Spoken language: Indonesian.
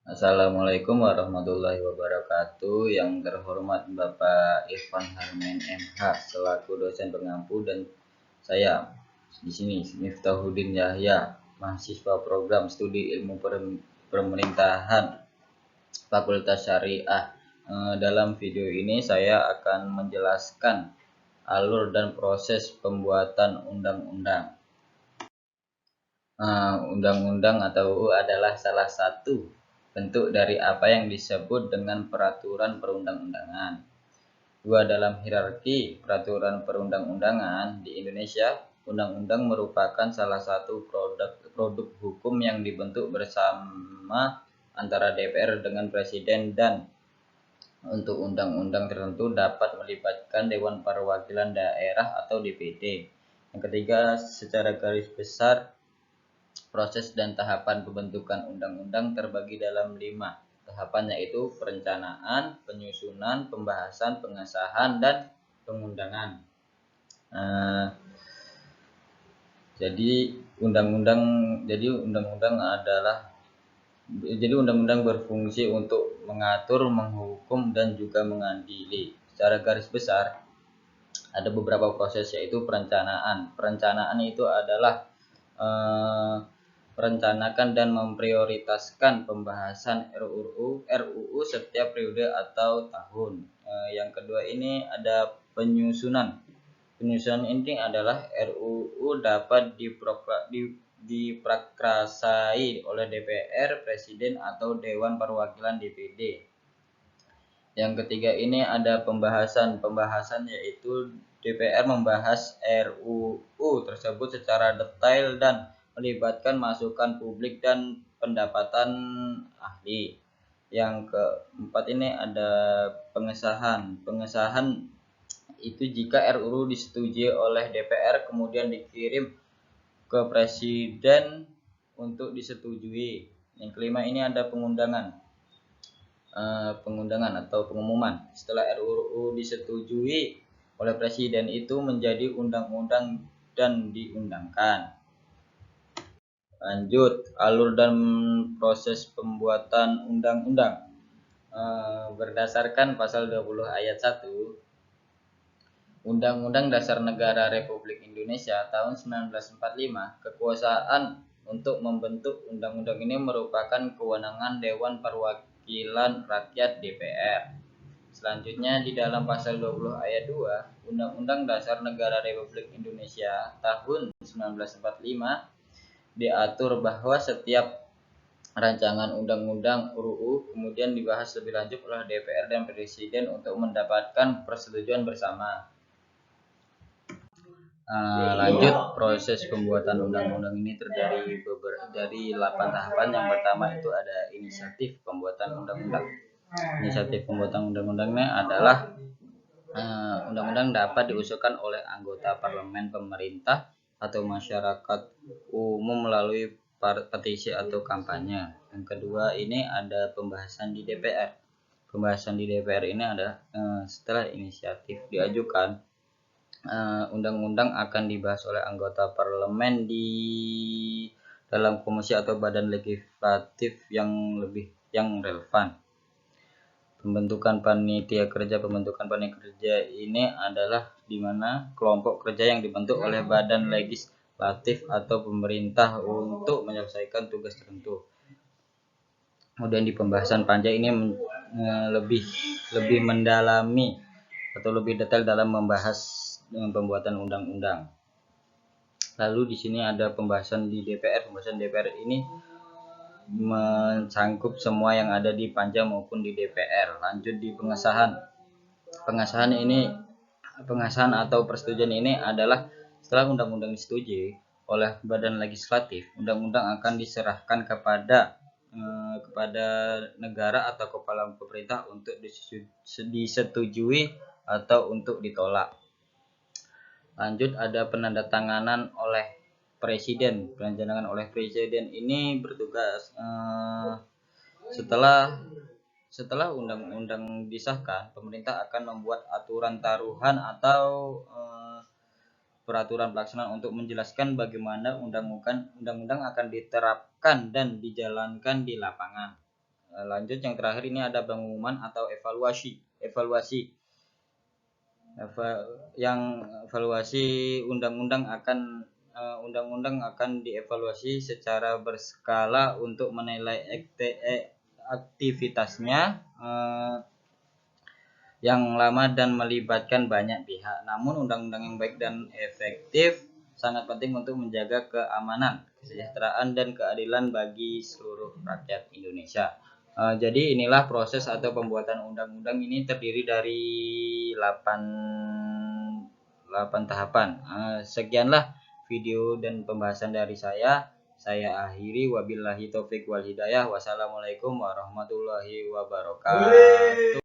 Assalamualaikum warahmatullahi wabarakatuh. Yang terhormat Bapak Irfan Harmen MH selaku dosen pengampu dan saya di sini Miftahuddin Yahya, mahasiswa program studi ilmu pemerintahan Fakultas Syariah. Dalam video ini saya akan menjelaskan alur dan proses pembuatan undang-undang. Undang-undang atau UU adalah salah satu bentuk dari apa yang disebut dengan peraturan perundang-undangan. Dalam hierarki peraturan perundang-undangan di Indonesia, undang-undang merupakan salah satu produk hukum yang dibentuk bersama antara DPR dengan Presiden, dan untuk undang-undang tertentu dapat melibatkan Dewan Perwakilan Daerah atau DPD. Yang ketiga, secara garis besar proses dan tahapan pembentukan undang-undang terbagi dalam 5 tahapan, yaitu perencanaan, penyusunan, pembahasan, pengesahan, dan pengundangan. Jadi undang-undang berfungsi untuk mengatur, menghukum, dan juga mengadili. Secara garis besar ada beberapa proses, yaitu perencanaan. Perencanaan itu adalah merencanakan dan memprioritaskan pembahasan RUU setiap periode atau tahun. Yang kedua ini ada penyusunan. Penyusunan ini adalah RUU dapat diprakarsai oleh DPR, Presiden, atau Dewan Perwakilan DPD. Yang ketiga ini ada pembahasan. Pembahasan yaitu DPR membahas RUU tersebut secara detail dan melibatkan masukan publik dan pendapatan ahli. Yang keempat ini ada pengesahan. Pengesahan itu jika RUU disetujui oleh DPR kemudian dikirim ke Presiden untuk disetujui. Yang kelima ini ada pengundangan atau pengumuman. Setelah RUU disetujui oleh Presiden itu menjadi undang-undang dan diundangkan. Lanjut, alur dan proses pembuatan undang-undang. Berdasarkan pasal 20 ayat 1 Undang-Undang Dasar Negara Republik Indonesia tahun 1945, kekuasaan untuk membentuk undang-undang ini merupakan kewenangan Dewan Perwakilan Rakyat DPR. Selanjutnya di dalam pasal 20 ayat 2 Undang-Undang Dasar Negara Republik Indonesia tahun 1945 diatur bahwa setiap rancangan undang-undang RUU kemudian dibahas lebih lanjut oleh DPR dan Presiden untuk mendapatkan persetujuan bersama. Lanjut, proses pembuatan undang-undang ini terdiri dari 8 tahapan. Yang pertama itu ada inisiatif pembuatan undang-undang. Inisiatif pembuatan undang-undangnya adalah undang-undang dapat diusulkan oleh anggota parlemen, pemerintah, atau masyarakat umum melalui petisi atau kampanye. Yang kedua ini ada pembahasan di DPR. Pembahasan di DPR ini adalah setelah inisiatif diajukan, undang-undang akan dibahas oleh anggota parlemen di dalam komisi atau badan legislatif yang relevan. Pembentukan panitia kerja ini adalah di mana kelompok kerja yang dibentuk oleh badan legislatif atau pemerintah untuk menyelesaikan tugas tertentu. Kemudian di pembahasan panja ini lebih mendalami atau lebih detail dalam membahas pembuatan undang-undang. Lalu di sini ada pembahasan di DPR. Pembahasan DPR ini mencangkup semua yang ada di panja maupun di DPR. Lanjut di pengesahan. Pengesahan atau persetujuan ini adalah setelah undang-undang disetujui oleh badan legislatif, undang-undang akan diserahkan kepada negara atau kepala pemerintah untuk disetujui atau untuk ditolak. Lanjut ada penandatanganan oleh Presiden. Penandatanganan oleh Presiden ini bertugas setelah undang-undang disahkan, pemerintah akan membuat aturan taruhan atau peraturan pelaksanaan untuk menjelaskan bagaimana undang-undang akan diterapkan dan dijalankan di lapangan. Lanjut yang terakhir ini ada pengumuman atau evaluasi. Evaluasi undang-undang akan dievaluasi secara berskala untuk menilai aktivitasnya yang lama dan melibatkan banyak pihak. Namun undang-undang yang baik dan efektif sangat penting untuk menjaga keamanan, kesejahteraan dan keadilan bagi seluruh rakyat Indonesia. Jadi inilah proses atau pembuatan undang-undang ini terdiri dari 8 tahapan. Sekianlah video dan pembahasan dari saya. Saya akhiri, wabillahi taufik wal hidayah. Wassalamualaikum warahmatullahi wabarakatuh.